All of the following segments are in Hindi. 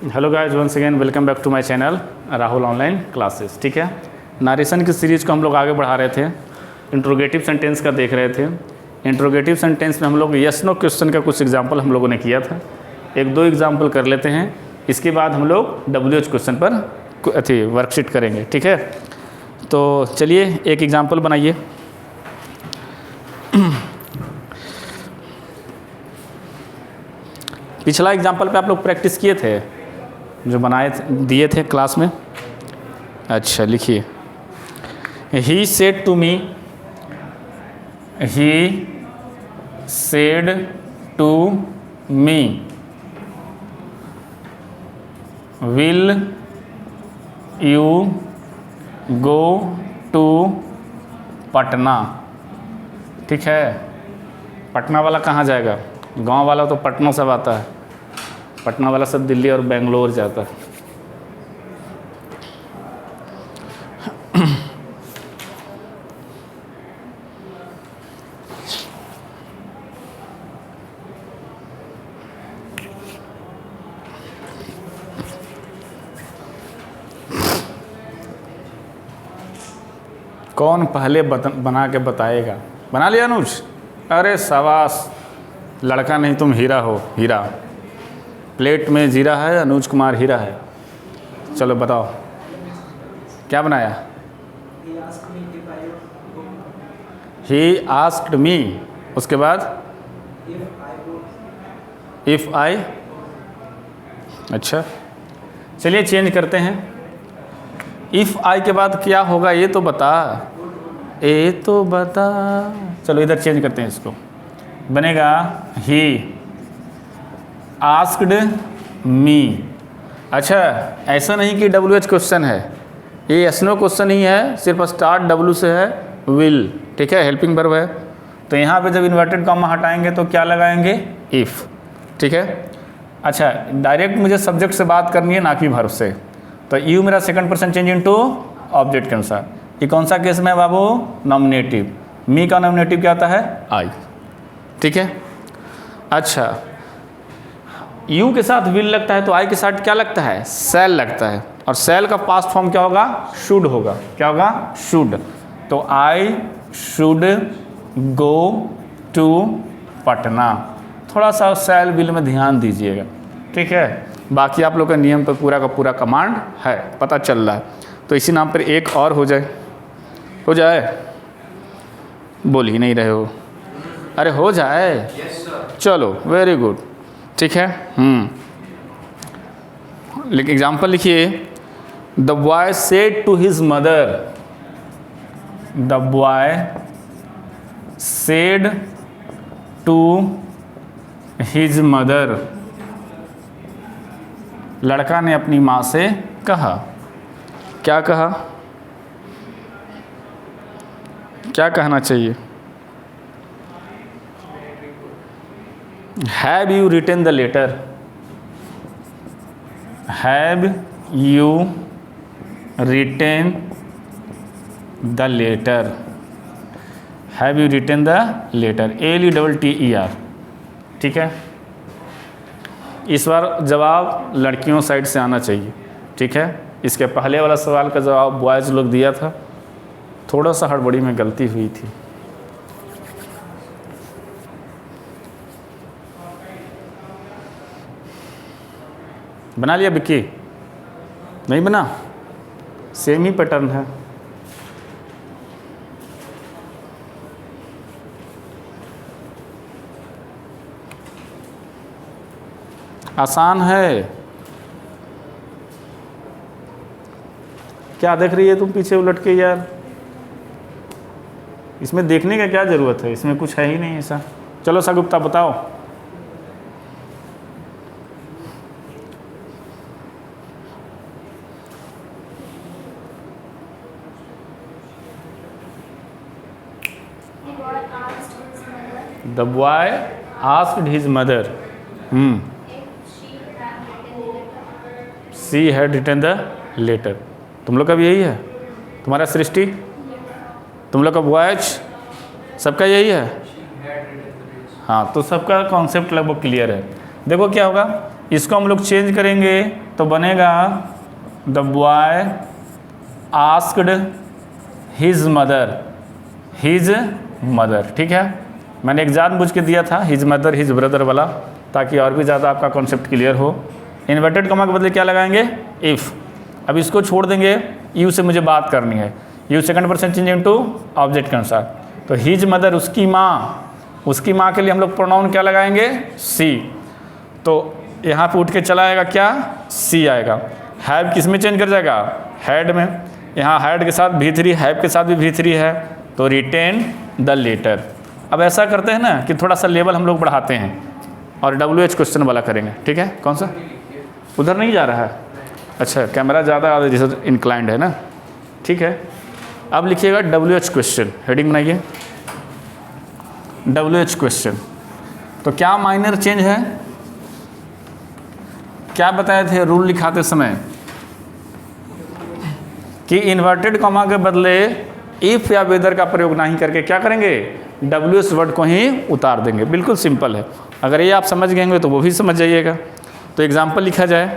Hello guys, once again welcome back to my channel Rahul online classes. ठीक है, नारेशन की सीरीज़ को हम लोग आगे बढ़ा रहे थे। इंट्रोगेटिव सेंटेंस का देख रहे थे। इंट्रोगेटिव सेंटेंस में हम लोग यस नो क्वेश्चन का कुछ एग्जांपल हम लोगों ने किया था। एक दो एग्जांपल कर लेते हैं, इसके बाद हम लोग WH क्वेश्चन पर वर्कशीट करेंगे। ठीक है, तो चलिए एक एग्जाम्पल बनाइए। पिछला एग्जाम्पल पे आप लोग प्रैक्टिस किए थे, जो बनाए दिए थे क्लास में। अच्छा, लिखिए। He said to me, he said to me, will you go to Patna. ठीक है, पटना वाला कहाँ जाएगा? गांव वाला तो पटना सब आता है, पटना वाला सब दिल्ली और बेंगलोर जाता है। कौन पहले बना के बताएगा? बना लिया अनुज? अरे शाबाश, लड़का नहीं तुम हीरा हो। हीरा प्लेट में जीरा है, अनुज कुमार हीरा है। चलो बताओ क्या बनाया। ही आस्क्ड मी, उसके बाद इफ़ आई। अच्छा, चलिए चेंज करते हैं। इफ़ आई के बाद क्या होगा ये तो बता, ये तो बता। चलो इधर चेंज करते हैं, इसको बनेगा ही आस्क्ड मी। अच्छा, ऐसा नहीं कि WH क्वेश्चन है, ये यस नो क्वेश्चन ही है, सिर्फ स्टार्ट W से है, विल। ठीक है, हेल्पिंग वर्ब है। तो यहाँ पे जब इन्वर्टेड कॉमा हटाएंगे तो क्या लगाएंगे? इफ़। ठीक है, अच्छा डायरेक्ट मुझे सब्जेक्ट से बात करनी है, ना कि वर्ब से। तो यू मेरा second person change into object के अनुसार। ये कौन सा केस में है बाबू? नॉमिनेटिव। मी का नॉमिनेटिव क्या आता है? आई। ठीक है, अच्छा यू के साथ विल लगता है तो आई के साथ क्या लगता है? शैल लगता है। और शैल का पास्ट फॉर्म क्या होगा? शुड होगा। क्या होगा? शुड। तो I should go to Patna. थोड़ा सा शैल विल में ध्यान दीजिएगा। ठीक है, बाकी आप लोग का नियम पर पूरा का पूरा कमांड है, पता चल रहा है। तो इसी नाम पर एक और हो जाए। हो जाए? बोल ही नहीं रहे हो। अरे हो जाए। चलो वेरी गुड। ठीक है, लेकिन एग्जाम्पल लिखिए। The boy said to his mother, the boy said to his mother. लड़का ने अपनी माँ से कहा। क्या कहा? क्या कहना चाहिए? Have you written the letter? Have you written the letter? Have you written the letter? LETTER। ठीक है, इस बार जवाब लड़कियों साइड से आना चाहिए। ठीक है, इसके पहले वाला सवाल का जवाब बॉयज़ लोग दिया था, थोड़ा सा हड़बड़ी में गलती हुई थी। बना लिया बिक्की? नहीं बना? सेम ही पैटर्न है। आसान है। क्या देख रही है तुम पीछे उलट के यार? इसमें देखने का क्या ज़रूरत है, इसमें कुछ है ही नहीं ऐसा। चलो सगुप्ता बताओ। The boy asked his mother. She had written the letter. तुम लोग का भी यही है? तुम्हारा सृष्टि, तुम लोग का बॉयज, सबका यही है? हाँ, तो सबका कॉन्सेप्ट लगभग क्लियर है। देखो क्या होगा, इसको हम लोग चेंज करेंगे तो बनेगा the boy asked his mother. ठीक है, मैंने एक जानबूझ के दिया था हिज मदर हिज ब्रदर वाला, ताकि और भी ज़्यादा आपका कॉन्सेप्ट क्लियर हो। इन्वर्टेड कॉमा के बदले क्या लगाएंगे? इफ़। अब इसको छोड़ देंगे, यू से मुझे बात करनी है, you second person change into object के अनुसार। तो हिज मदर उसकी माँ के लिए हम लोग प्रोनाउन क्या लगाएंगे? सी। तो यहाँ पे उठ के चला आएगा क्या? सी आएगा। हैव किस में चेंज कर जाएगा? हैड में। यहाँ हैड के साथ V3, हैव के साथ भी V3 है, तो रिटेन द लेटर। अब ऐसा करते हैं ना कि थोड़ा सा लेवल हम लोग बढ़ाते हैं और WH क्वेश्चन वाला करेंगे। ठीक है, कौन सा? उधर नहीं जा रहा है? अच्छा, कैमरा ज़्यादा जैसे इंक्लाइंड है ना। ठीक है, अब लिखिएगा WH क्वेश्चन, हेडिंग बनाइए WH क्वेश्चन। तो क्या माइनर चेंज है? क्या बताए थे रूल लिखाते समय कि इन्वर्टेड कॉमा के बदले इफ़ या वेदर का प्रयोग नहीं करके क्या करेंगे? WH वर्ड को ही उतार देंगे। बिल्कुल सिंपल है। अगर ये आप समझ गएंगे तो वो भी समझ जाइएगा। तो एग्जाम्पल लिखा जाए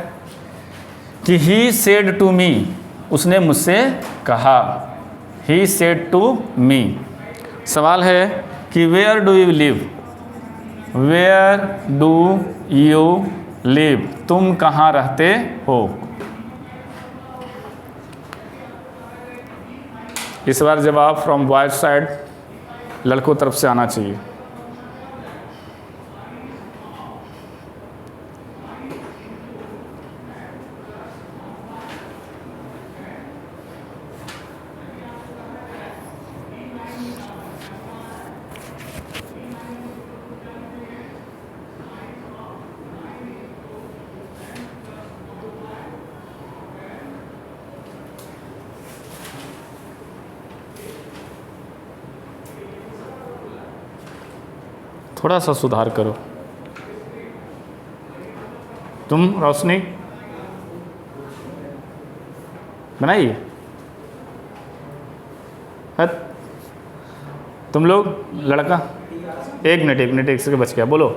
कि ही सेड टू मी, उसने मुझसे कहा। He said to me. सवाल है कि where do you live? Where do you live? तुम कहाँ रहते हो? इस बार जवाब फ्रॉम बॉयज साइड, लड़कों तरफ से आना चाहिए। थोड़ा सा सुधार करो। तुम रोशनी बनाइए। है तुम लोग लड़का, एक मिनट एक सेकंड बच गया, बोलो।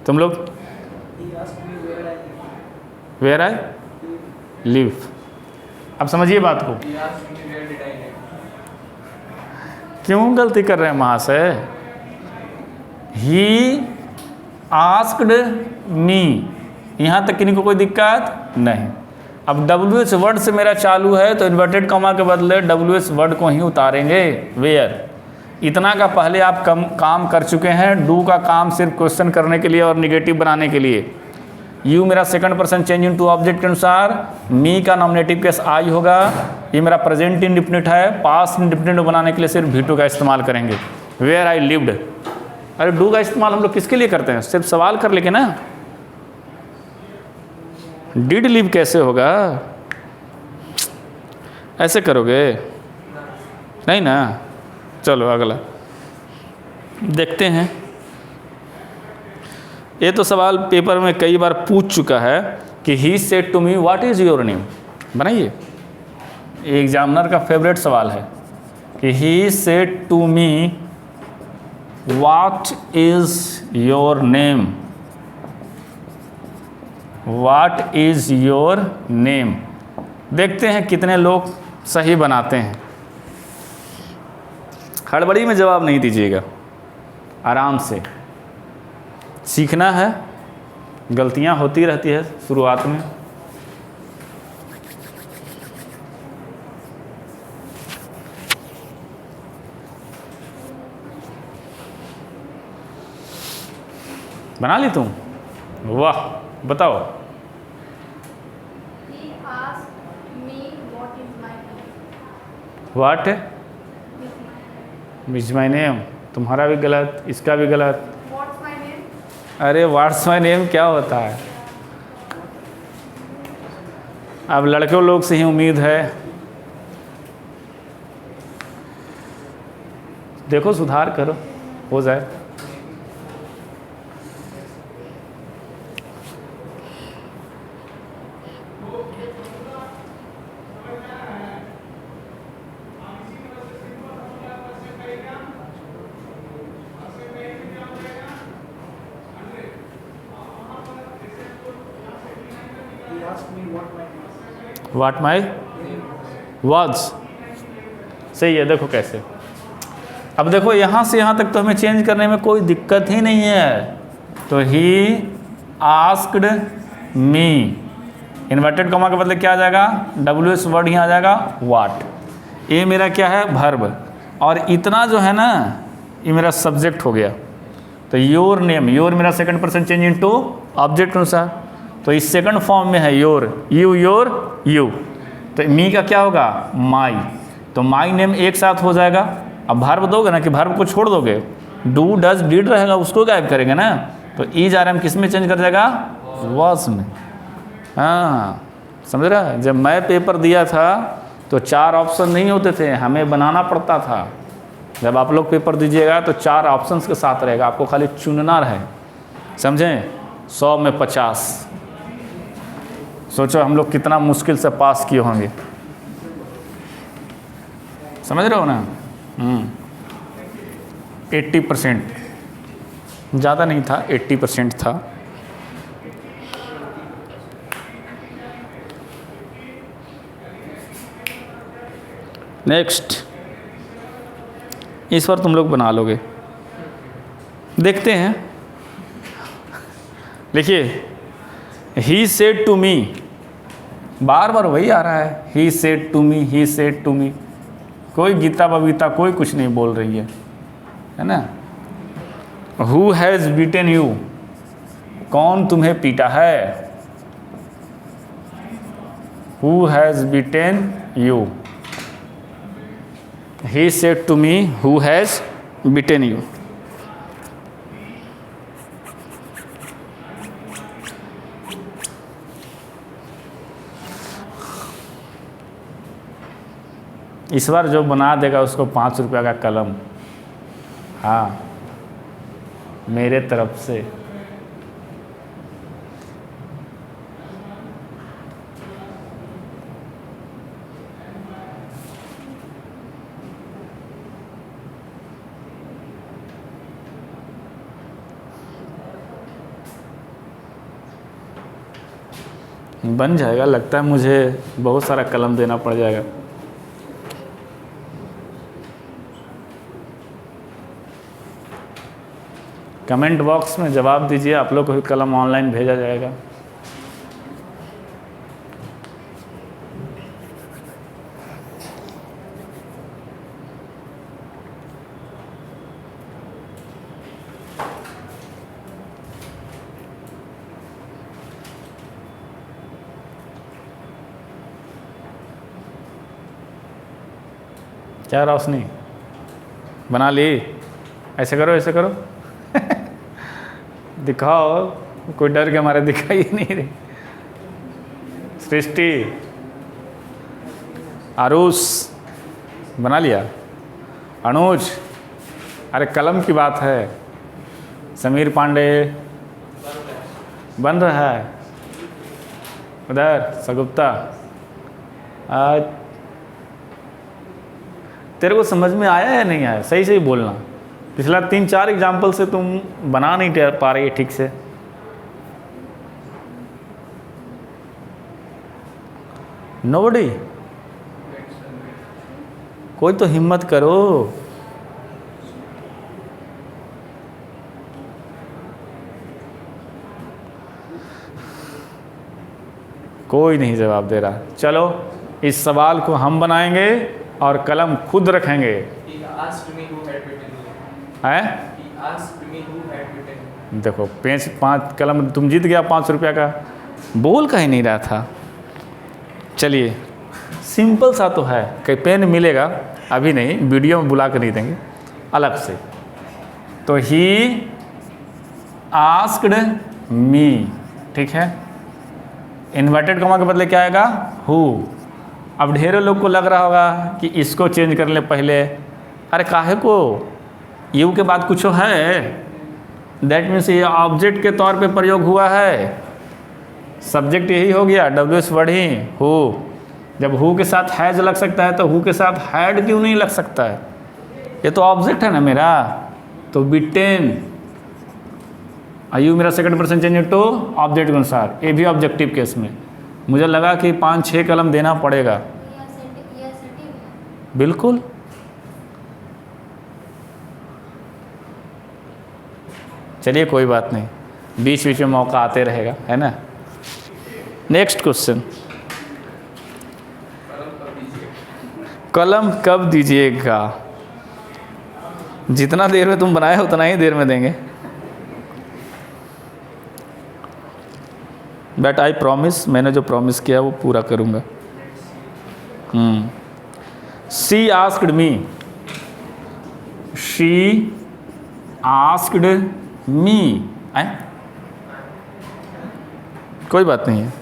तुम लोग वेयर आई लिव। अब समझिए बात को, क्यों गलती कर रहे हैं महाशय? ही आस्क्ड मी, यहाँ तक किन्हीं को कोई दिक्कत नहीं। अब WH वर्ड से मेरा चालू है तो इन्वर्टेड कॉमा के बदले WH वर्ड को ही उतारेंगे, वेयर। इतना का पहले आप काम कर चुके हैं। डू का काम सिर्फ क्वेश्चन करने के लिए और निगेटिव बनाने के लिए। यू मेरा second person change into object के अनुसार। मी का नॉमिनेटिव केस आई होगा। ये मेरा प्रेजेंट इंडिफिनिट है, पास्ट इंडिफिनिट बनाने के लिए सिर्फ V2 का इस्तेमाल करेंगे। Where I lived. अरे डू का इस्तेमाल हम लोग किसके लिए करते हैं? सिर्फ सवाल कर लेके ना। डिड लिव कैसे होगा? ऐसे करोगे नहीं ना। चलो अगला देखते हैं। ये तो सवाल पेपर में कई बार पूछ चुका है कि he said to me what is your name. बनाइए, एग्जामिनर का फेवरेट सवाल है कि he said to me what is your name. What is your name. देखते हैं कितने लोग सही बनाते हैं। हड़बड़ी में जवाब नहीं दीजिएगा, आराम से। सीखना है, गलतियां होती रहती है शुरुआत में। बना ली तुम? वाह, बताओ। What is my name. तुम्हारा भी गलत, इसका भी गलत। अरे व्हाट्स माई नेम क्या होता है? अब लड़कों लोग से ही उम्मीद है। देखो सुधार करो, हो जाए। What my was. सही है, देखो कैसे। अब देखो यहाँ से यहाँ तक तो हमें चेंज करने में कोई दिक्कत ही नहीं है। तो he asked me, inverted comma के बदले क्या आ जाएगा, WH वर्ड ही आ जाएगा व्हाट। ये मेरा क्या है, वर्ब। और इतना जो है ना, ये मेरा सब्जेक्ट हो गया। तो योर नेम, योर मेरा second person change into object अनुसार, तो इस सेकंड फॉर्म में है योर, यू योर यू। तो मी का क्या होगा, माई। तो माई नेम एक साथ हो जाएगा। अब वर्ब दोगे ना, कि वर्ब को छोड़ दोगे, डू डज डिड रहेगा, उसको गायब करेंगे ना। तो ई जा रहा है, किस में चेंज कर जाएगा, वॉज में। हाँ समझ रहा है। जब मैं पेपर दिया था तो 4 ऑप्शन नहीं होते थे, हमें बनाना पड़ता था। जब आप लोग पेपर दीजिएगा तो 4 ऑप्शंस के साथ रहेगा, आपको खाली चुनना रहे, समझें। 100 में 50, सोचो हम लोग कितना मुश्किल से पास किए होंगे, समझ रहे हो ना। 80%, ज़्यादा नहीं था, 80% था। नेक्स्ट, इस बार तुम लोग बना लोगे, देखते हैं। देखिए, ही सेड टू मी, बार बार वही आ रहा है, he said to me, he said to me. कोई गीता बबीता कोई कुछ नहीं बोल रही है ना। हु हैज़ बीटन यू, कौन तुम्हें पीटा है, who has beaten you. He said to me, who has beaten you? इस बार जो बना देगा उसको 5 रुपया का कलम, हाँ मेरे तरफ से। बन जाएगा, लगता है मुझे बहुत सारा कलम देना पड़ जाएगा। कमेंट बॉक्स में जवाब दीजिए, आप लोग को भी कलम ऑनलाइन भेजा जाएगा। क्या रोशनी बना ली, ऐसे करो ऐसे करो दिखाओ, कोई डर के हमारे दिखाई नहीं रही। सृष्टि, आरुष बना लिया, अनुज, अरे कलम की बात है। समीर पांडे बन रहा है, उधर सगुप्ता। आज तेरे को समझ में आया या नहीं आया, सही सही बोलना। पिछला 3-4 एग्जाम्पल से तुम बना नहीं पा रही ठीक से। नोबडी, कोई तो हिम्मत करो। कोई नहीं जवाब दे रहा। चलो इस सवाल को हम बनाएंगे और कलम खुद रखेंगे। है देखो, 5 कलम, तुम जीत गया 5 रुपया का। बोल कहीं नहीं रहा था। चलिए, सिंपल सा तो है, कहीं पेन मिलेगा, अभी नहीं, वीडियो में बुला कर नहीं देंगे, अलग से। तो ही आस्क्ड मी, ठीक है। इन्वर्टेड कॉमा के बदले क्या आएगा, हु। अब ढेरों लोग को लग रहा होगा कि इसको चेंज कर ले पहले। अरे काहे को, यू के बाद कुछ है, दैट मीन्स ये ऑब्जेक्ट के तौर पे प्रयोग हुआ है। सब्जेक्ट यही हो गया, WH वर्ड ही, हु। जब हु के साथ हैज लग सकता है तो हु के साथ हैड क्यों नहीं लग सकता है, ये तो ऑब्जेक्ट है ना मेरा। तो बीटेन, यू मेरा second person change to object के अनुसार, ये भी ऑब्जेक्टिव केस में। मुझे लगा कि 5-6 कलम देना पड़ेगा। बिल्कुल। चलिए कोई बात नहीं, बीच बीच में मौका आते रहेगा, है ना। नेक्स्ट क्वेश्चन, कलम कब दीजिएगा? जितना देर में तुम बनाए उतना ही देर में देंगे। बट आई प्रॉमिस, मैंने जो प्रॉमिस किया वो पूरा करूँगा। She asked me, she asked me, कोई बात नहीं है,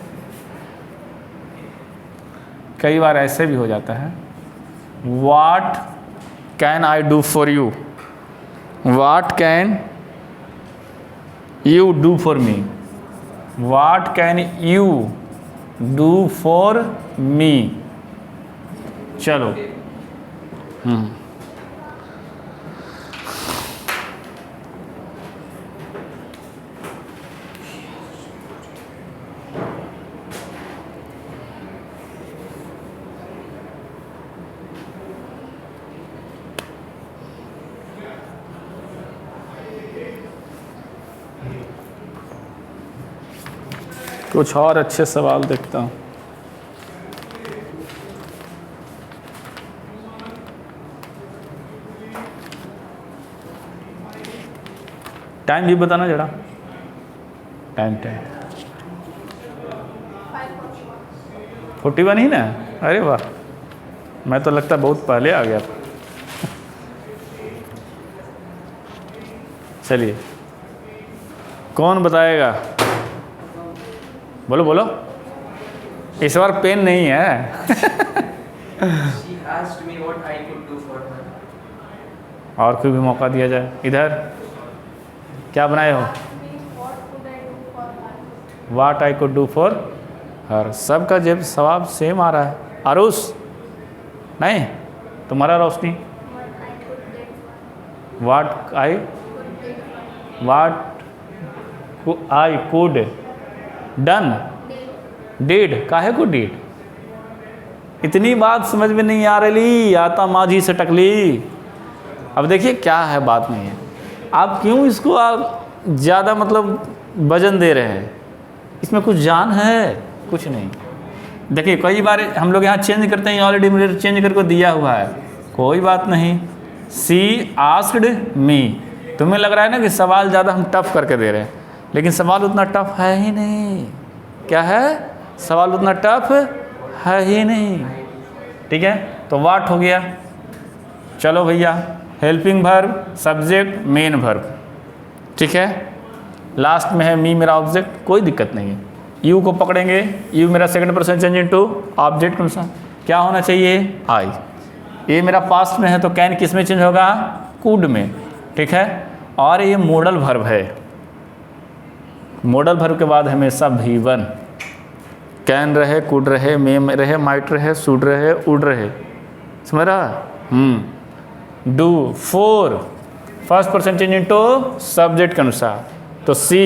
कई बार ऐसे भी हो जाता है। What can I do for you? What can you do for me? What can you do for me? चलो, कुछ और अच्छे सवाल देखता हूँ। टाइम भी बताना जरा, टाइम 41 ही ना? अरे वाह, मैं तो लगता बहुत पहले आ गया था। चलिए, कौन बताएगा? बोलो बोलो, इस बार पेन नहीं है। She asked me what I could do for her. और कोई भी मौका दिया जाए। इधर क्या बनाए हो? What I could do for her। सबका जब सवाब सेम आ रहा है। आरुष नहीं, तुम्हारा रोशनी? What I could done, did, काहे को डिड? इतनी बात समझ में नहीं आ रही, आता माझी से टकली। अब देखिए क्या है, बात नहीं है। आप क्यों इसको आप ज़्यादा मतलब वजन दे रहे हैं? इसमें कुछ जान है? कुछ नहीं। देखिए कई बार हम लोग यहाँ चेंज करते हैं, ऑलरेडी मुझे चेंज करके दिया हुआ है, कोई बात नहीं। सी आस्क्ड मी, तुम्हें लग रहा है ना कि सवाल ज़्यादा हम टफ करके दे रहे हैं, लेकिन सवाल उतना टफ है ही नहीं। क्या है? सवाल उतना टफ है ही नहीं। ठीक है, तो वाट हो गया। चलो भैया, helping verb, subject, main verb. ठीक है, लास्ट में है मी मेरा ऑब्जेक्ट, कोई दिक्कत नहीं है। यू को पकड़ेंगे, यू मेरा second person change into object अनुसार क्या होना चाहिए? आई। ये मेरा पास्ट में है तो कैन किस में चेंज होगा? कुड में। ठीक है, और ये मॉडल वर्ब है। मॉडल वर्ब के बाद हमेशा V1, कैन रहे, कुड रहे, मे रहे, माइट रहे, शुड रहे, उड रहे। समझ रहा? Do, four, first person change into subject के अनुसार। तो सी,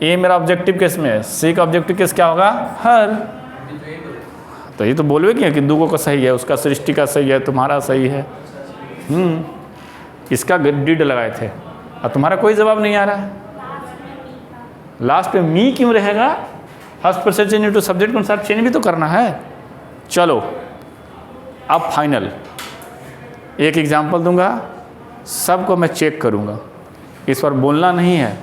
ये मेरा ऑब्जेक्टिव किस में है? सी का ऑब्जेक्टिव किस क्या होगा? हर। तो ये तो बोलवे क्या कि दूगो का सही है, उसका सृष्टि का सही है, तुम्हारा सही है। इसका डिड लगाए थे और तुम्हारा कोई जवाब नहीं आ रहा है। लास्ट में मी क्यों रहेगा? First person change into subject के अनुसार चेंज भी तो करना है। चलो अब फाइनल एक एग्जांपल दूंगा, सबको मैं चेक करूंगा, इस पर बोलना नहीं है।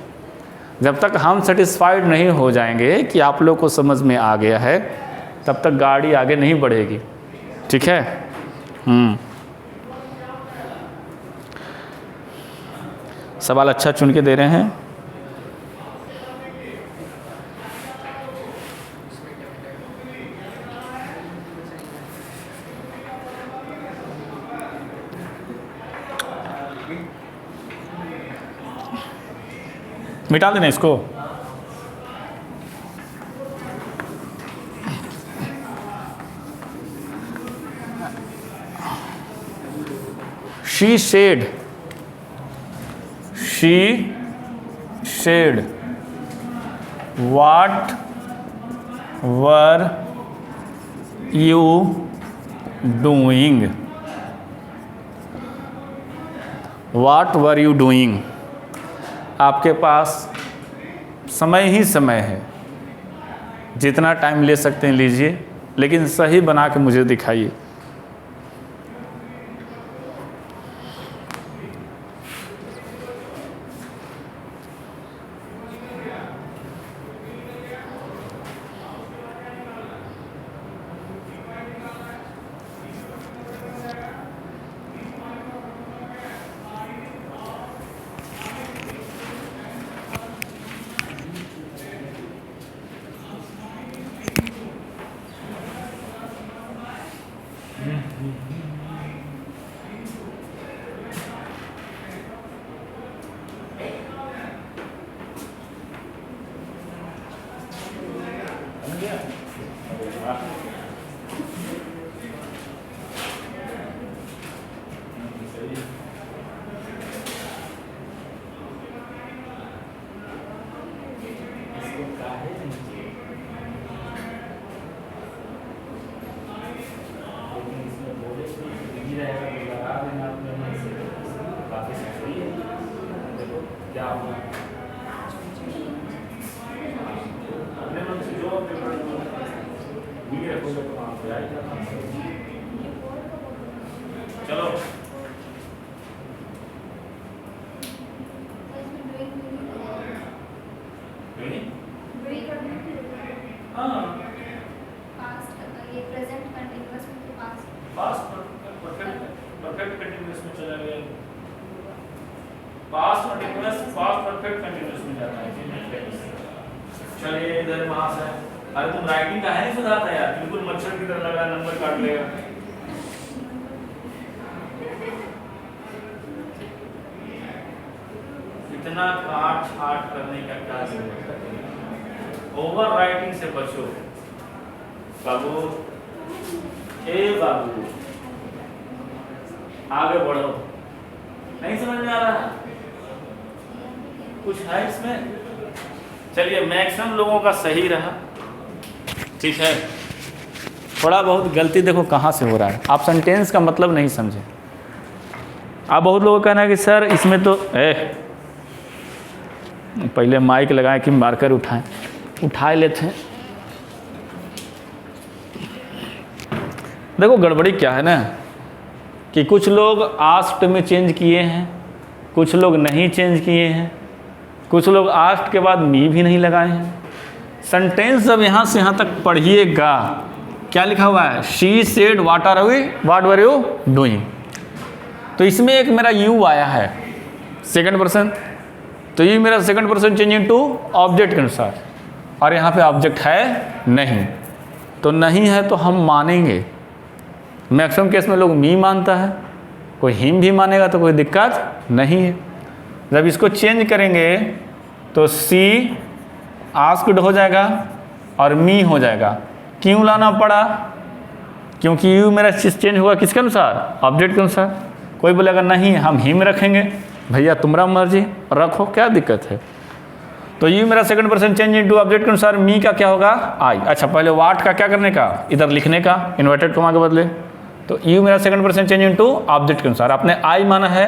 जब तक हम सेटिस्फाइड नहीं हो जाएंगे कि आप लोग को समझ में आ गया है, तब तक गाड़ी आगे नहीं बढ़ेगी। ठीक है? सवाल अच्छा चुन के दे रहे हैं। मिटा देना इसको। She said, what were you doing, what were you doing. आपके पास समय ही समय है, जितना टाइम ले सकते हैं लीजिए, लेकिन सही बना के मुझे दिखाइए। चलो परफेक्ट कंटीन्यूअस में चला गया, past continuous past perfect continuous में जाता है। चलिए इधर मास है। अरे तुम राइटिंग का है नहीं सुधारता यार, बिल्कुल मच्छर की तरह लगा, नंबर काट लेगा। इतना काट छाट करने का क्या जरूरत है? ओवर राइटिंग से बचो बाबू। बाबू आगे बढ़ो। नहीं समझ में आ रहा? कुछ है इसमें? चलिए मैक्सिमम लोगों का सही रहा, ठीक है। थोड़ा बहुत गलती देखो कहाँ से हो रहा है। आप सेंटेंस का मतलब नहीं समझे। आप बहुत लोगों का कहना है कि सर इसमें तो पहले माइक लगाएं कि मार्कर उठाएं, उठा लेते हैं। देखो गड़बड़ी क्या है ना कि कुछ लोग आस्क्ड में चेंज किए हैं, कुछ लोग नहीं चेंज किए हैं, कुछ लोग आस्क्ड के बाद मी भी नहीं लगाए हैं। सेंटेंस जब यहाँ से यहाँ तक पढ़िएगा, क्या लिखा हुआ है? She said what were you doing. तो इसमें एक मेरा यू आया है सेकंड पर्सन, तो ये मेरा second person change into object के अनुसार, और यहाँ पे ऑब्जेक्ट है नहीं, तो नहीं है तो हम मानेंगे। मैक्सिमम केस में लोग मी मानता है, कोई हिम भी मानेगा, तो कोई दिक्कत नहीं है। जब इसको चेंज करेंगे तो सी आस्क्ड हो जाएगा और मी हो जाएगा। क्यों लाना पड़ा? क्योंकि यू मेरा चेंज हुआ किसके अनुसार? ऑब्जेक्ट के अनुसार। कोई बोलेगा नहीं हम हिम रखेंगे, भैया तुम्हारा मर्जी, रखो, क्या दिक्कत है। तो यू मेरा second person change into object के अनुसार, मी का क्या होगा? आई। अच्छा पहले वाट का क्या करने का? इधर लिखने का, इन्वर्टेड कॉमा के बदले। तो यू मेरा second person change into object के अनुसार। आपने आई माना है,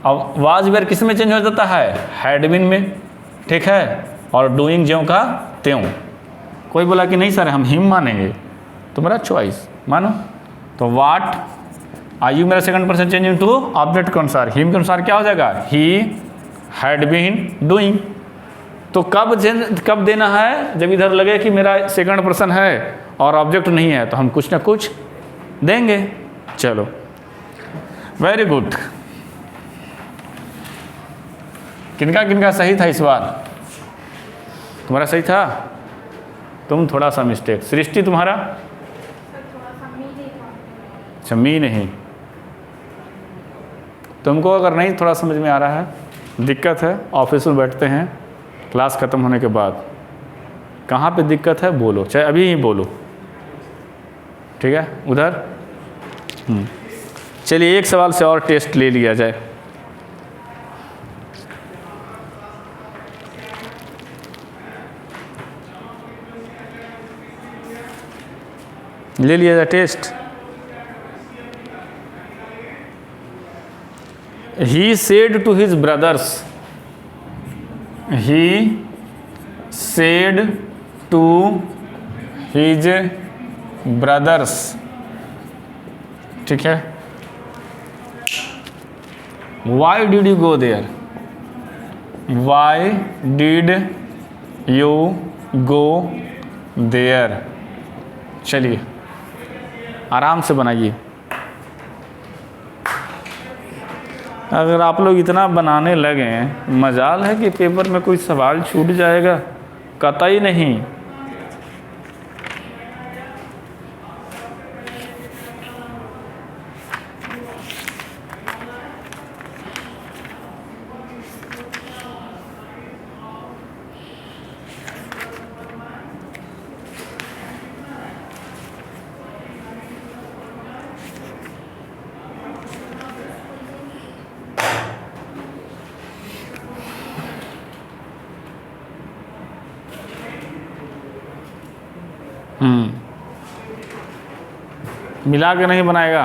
अब वाज वेयर किस में चेंज हो जाता है? हैड बीन में, ठीक है। और डूइंग ज्यों का त्यों। कोई बोला कि नहीं सर हम हिम मानेंगे, तो मेरा चॉइस मानो। तो वाट आई यू मेरा second person change into object के अनुसार, हिम के अनुसार क्या हो जाएगा? He had been doing. तो कब देना है? जब इधर लगे कि मेरा सेकंड पर्सन है और ऑब्जेक्ट नहीं है, तो हम कुछ ना कुछ देंगे। चलो वेरी गुड। किनका किनका सही था इस बार? तुम्हारा सही था, तुम थोड़ा सा मिस्टेक। सृष्टि तुम्हारा? अच्छा मी नहीं। तुमको अगर नहीं थोड़ा समझ में आ रहा है, दिक्कत है, ऑफिस में बैठते हैं क्लास ख़त्म होने के बाद, कहाँ पे दिक्कत है बोलो, चाहे अभी ही बोलो, ठीक है। उधर चलिए एक सवाल से और टेस्ट ले लिया जाए। ले लिया था test. He said to his brothers, he said to his brothers, ठीक है। Why did you go there, why did you go there. चलिए आराम से बनाइए। अगर आप लोग इतना बनाने लगे, मजाल है कि पेपर में कोई सवाल छूट जाएगा, कतई नहीं। मिला के नहीं बनाएगा।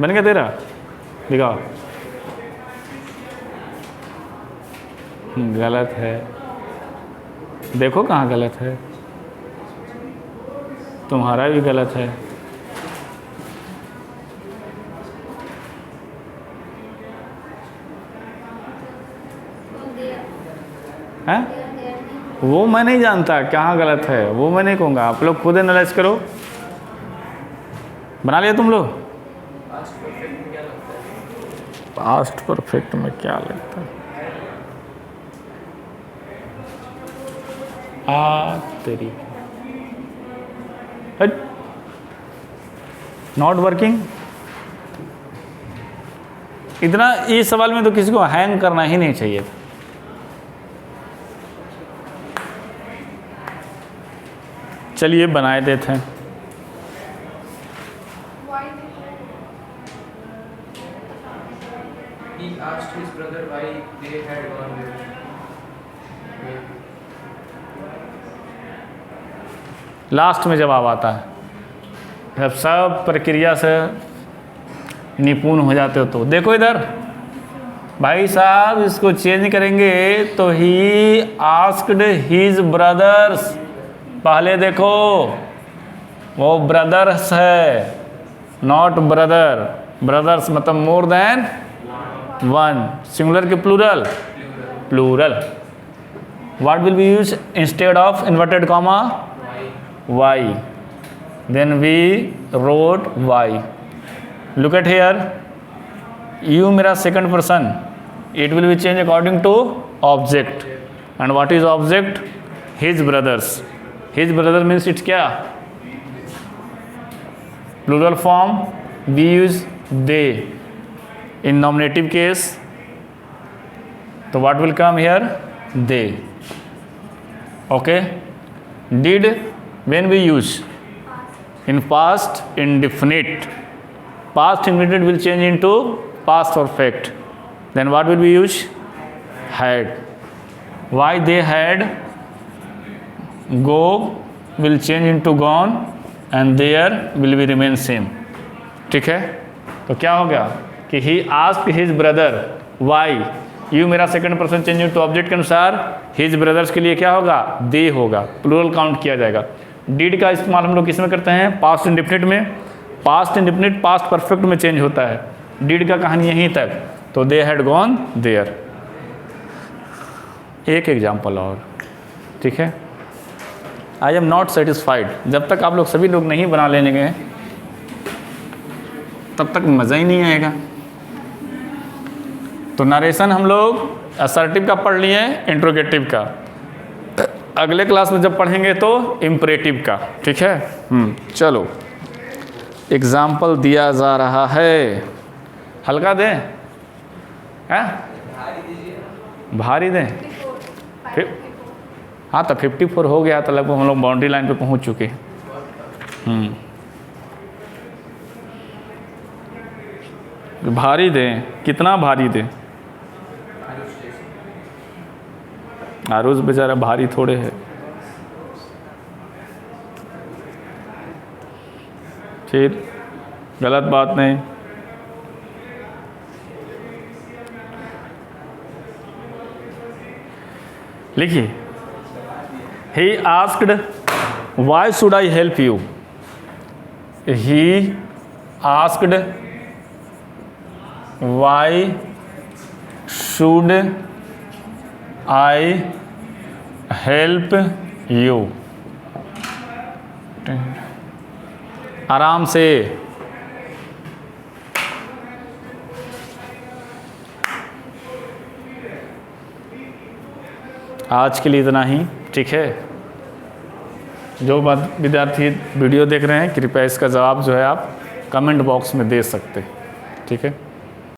बन गया तेरा, दिखाओ। गलत है, देखो कहाँ गलत है, तुम्हारा भी गलत है। हैं? वो मैं नहीं जानता कहाँ गलत है, वो मैं नहीं कहूँगा, आप लोग खुद एनालाइज करो। बना लिया तुम लोग? पास्ट परफेक्ट में क्या लगता है? तेरी नॉट वर्किंग। इतना इस सवाल में तो किसी को हैंग करना ही नहीं चाहिए था। चलिए बनाए देते हैं। He asked his brother why they had gone there. Last में जवाब आता है जब सब प्रक्रिया से निपुण हो जाते हो। तो देखो इधर भाई साहब, इसको चेंज करेंगे तो ही आस्क्ड हिज ब्रदर्स। पहले देखो वो ब्रदर्स है, नॉट ब्रदर। ब्रदर्स मतलब मोर देन वन। सिंगुलर के plural, plural. What will be use instead of inverted comma? y. Then we wrote y. Look at here, you मेरा second person, it will be changed according to object. And what is object? His brothers. His brother means it's क्या? Plural form, we use they. In nominative case, so what will come here? They. Okay. Did, when we use in past indefinite, past indefinite will change into past perfect. Then what will we use? Had. Why they had? Go will change into gone and there will be remain same. ठीक है, तो क्या हो गया कि he asked his brother why. You मेरा second person change to object के अनुसार हिज ब्रदर्स के लिए क्या होगा? दे होगा, प्लूरल काउंट किया जाएगा। डिड का इस्तेमाल हम लोग किस में करते हैं? पास्ट इंडेफिनिट में। पास्ट इंडेफिनिट पास्ट परफेक्ट में चेंज होता है। डिड का कहानी यहीं तक, तो दे हैड गॉन देयर। एक एग्जाम्पल और, ठीक है। I am not satisfied. जब तक आप लोग सभी लोग नहीं बना लेंगे तब तक मज़ा ही नहीं आएगा। तो नरेशन हम लोग असर्टिव का पढ़ लिए, इंट्रोगेटिव का। अगले क्लास में जब पढ़ेंगे तो इम्परेटिव का, ठीक है। चलो एग्जाम्पल दिया जा रहा है, हल्का दें? हैं? भारी दें? हाँ, तो 54 हो गया तो लगभग हम लोग बाउंड्री लाइन पे पहुंच चुके हैं। भारी दें, कितना भारी दें? आरुष बेचारा भारी थोड़े है। फिर गलत बात नहीं। लिखिए, he asked why should I help you. He asked why should I help you. आराम से। आज के लिए इतना ही, ठीक है। जो विद्यार्थी वीडियो देख रहे हैं, कृपया इसका जवाब जो है आप कमेंट बॉक्स में दे सकते हैं, ठीक है।